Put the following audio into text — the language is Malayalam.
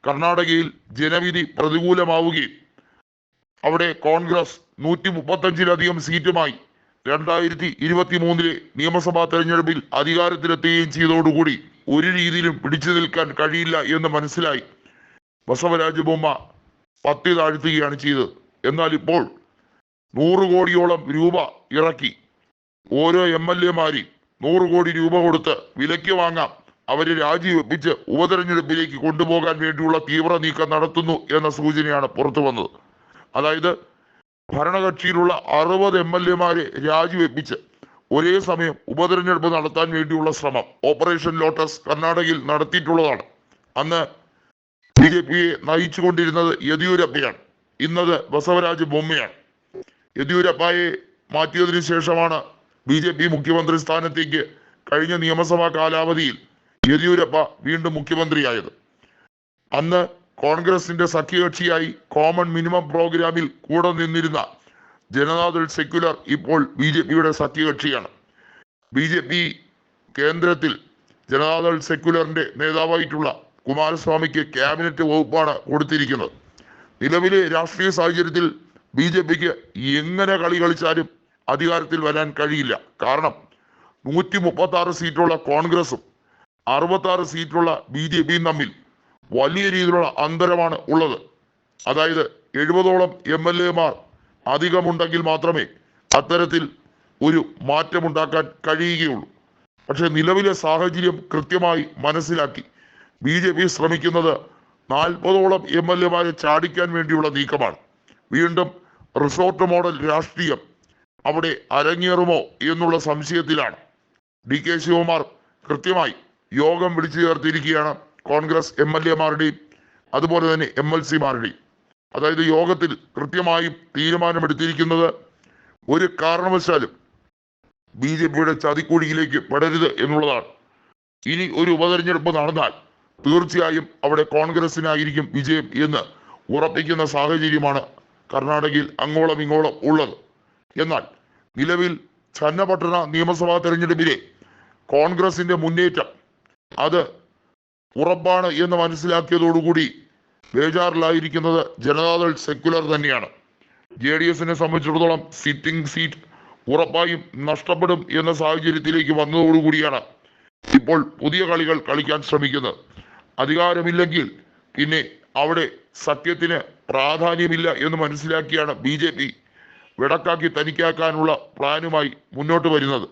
കർണാടകയിൽ ജനവിധി പ്രതികൂലമാവുകയും അവിടെ കോൺഗ്രസ് 135-ലധികം സീറ്റുമായി 2023 നിയമസഭാ തെരഞ്ഞെടുപ്പിൽ അധികാരത്തിലെത്തുകയും ചെയ്തതോടുകൂടി ഒരു രീതിയിലും പിടിച്ചു നിൽക്കാൻ കഴിയില്ല എന്ന് മനസ്സിലായി ബസവരാജ ബൊമ്മ പത്തി താഴ്ത്തുകയാണ് ചെയ്തത്. എന്നാൽ ഇപ്പോൾ 100 കോടിയോളം രൂപ ഇറക്കി ഓരോ MLA-മാരെയും 100 കോടി രൂപ കൊടുത്ത് വിലയ്ക്ക് വാങ്ങാം, അവരെ രാജിവെപ്പിച്ച് ഉപതെരഞ്ഞെടുപ്പിലേക്ക് കൊണ്ടുപോകാൻ വേണ്ടിയുള്ള തീവ്ര നീക്കം നടത്തുന്നു എന്ന സൂചനയാണ് പുറത്തു വന്നത്. അതായത് ഭരണകക്ഷിയിലുള്ള 60 MLA-മാരെ രാജിവെപ്പിച്ച് ഒരേ സമയം ഉപതെരഞ്ഞെടുപ്പ് നടത്താൻ വേണ്ടിയുള്ള ശ്രമം ഓപ്പറേഷൻ ലോട്ടസ് കർണാടകയിൽ നടത്തിയിട്ടുള്ളതാണ്. അന്ന് BJP-യെ നയിച്ചുകൊണ്ടിരുന്നത് യെദ്യൂരപ്പയാണ്, ഇന്നത് ബസവരാജ ബൊമ്മയാണ്. യെദ്യൂരപ്പയെ മാറ്റിയതിനു ശേഷമാണ് BJP മുഖ്യമന്ത്രി സ്ഥാനത്തേക്ക് കഴിഞ്ഞ നിയമസഭാ കാലാവധിയിൽ യെദ്യൂരപ്പ വീണ്ടും മുഖ്യമന്ത്രിയായത്. അന്ന് കോൺഗ്രസിന്റെ സഖ്യകക്ഷിയായി കോമൺ മിനിമം പ്രോഗ്രാമിൽ കൂടെ നിന്നിരുന്ന ജനതാദൾ സെക്യുലർ ഇപ്പോൾ BJP-യുടെ സഖ്യകക്ഷിയാണ്. BJP കേന്ദ്രത്തിൽ ജനതാദൾ സെക്യുലറിന്റെ നേതാവായിട്ടുള്ള കുമാരസ്വാമിക്ക് ക്യാബിനറ്റ് വകുപ്പാണ് കൊടുത്തിരിക്കുന്നത്. നിലവിലെ രാഷ്ട്രീയ സാഹചര്യത്തിൽ BJP-ക്ക് എങ്ങനെ കളി കളിച്ചാലും അധികാരത്തിൽ വരാൻ കഴിയില്ല. കാരണം 136 സീറ്റുള്ള കോൺഗ്രസും 66 സീറ്റുള്ള BJP-യും തമ്മിൽ വലിയ രീതിയിലുള്ള അന്തരമാണ് ഉള്ളത്. അതായത് 70ഓളം MLA-മാർ അധികമുണ്ടെങ്കിൽ മാത്രമേ അത്തരത്തിൽ ഒരു മാറ്റമുണ്ടാക്കാൻ കഴിയുകയുള്ളൂ. പക്ഷെ നിലവിലെ സാഹചര്യം കൃത്യമായി മനസ്സിലാക്കി BJP ശ്രമിക്കുന്നത് 40ഓളം MLA-മാരെ ചാടിക്കാൻ വേണ്ടിയുള്ള നീക്കമാണ്. വീണ്ടും റിസോർട്ട് മോഡൽ രാഷ്ട്രീയം അവിടെ അരങ്ങേറുമോ എന്നുള്ള സംശയത്തിലാണ്. DK ശിവകുമാർ കൃത്യമായി യോഗം വിളിച്ചു ചേർത്തിരിക്കുകയാണ് കോൺഗ്രസ് MLA-മാരുടെയും അതുപോലെ തന്നെ MLC-മാരുടെയും. അതായത് യോഗത്തിൽ കൃത്യമായും തീരുമാനമെടുത്തിരിക്കുന്നത് ഒരു കാരണവശാലും BJP-യുടെ ചതിക്കുഴിയിലേക്ക് പെടരുത് എന്നുള്ളതാണ്. ഇനി ഒരു ഉപതെരഞ്ഞെടുപ്പ് നടന്നാൽ തീർച്ചയായും അവിടെ കോൺഗ്രസിനായിരിക്കും വിജയം എന്ന് ഉറപ്പിക്കുന്ന സാഹചര്യമാണ് കർണാടകയിൽ അങ്ങോളം ഇങ്ങോളം ഉള്ളത്. എന്നാൽ നിലവിൽ ചന്നപട്ടണ നിയമസഭാ തെരഞ്ഞെടുപ്പിലെ കോൺഗ്രസിന്റെ മുന്നേറ്റം അത് ഉറപ്പാണ് എന്ന് മനസ്സിലാക്കിയതോടുകൂടി ബേജാറിലായിരിക്കുന്നത് ജനതാദൾ സെക്യുലർ തന്നെയാണ്. JDS-നെ സംബന്ധിച്ചിടത്തോളം സിറ്റിംഗ് സീറ്റ് ഉറപ്പായും നഷ്ടപ്പെടും എന്ന സാഹചര്യത്തിലേക്ക് വന്നതോടുകൂടിയാണ് ഇപ്പോൾ പുതിയ കളികൾ കളിക്കാൻ ശ്രമിക്കുന്നത്. അധികാരമില്ലെങ്കിൽ പിന്നെ അവിടെ സത്യത്തിന് പ്രാധാന്യമില്ല എന്ന് മനസ്സിലാക്കിയാണ് BJP വെടക്കാക്കി തനിക്കാക്കാനുള്ള പ്ലാനുമായി മുന്നോട്ട് വരുന്നത്.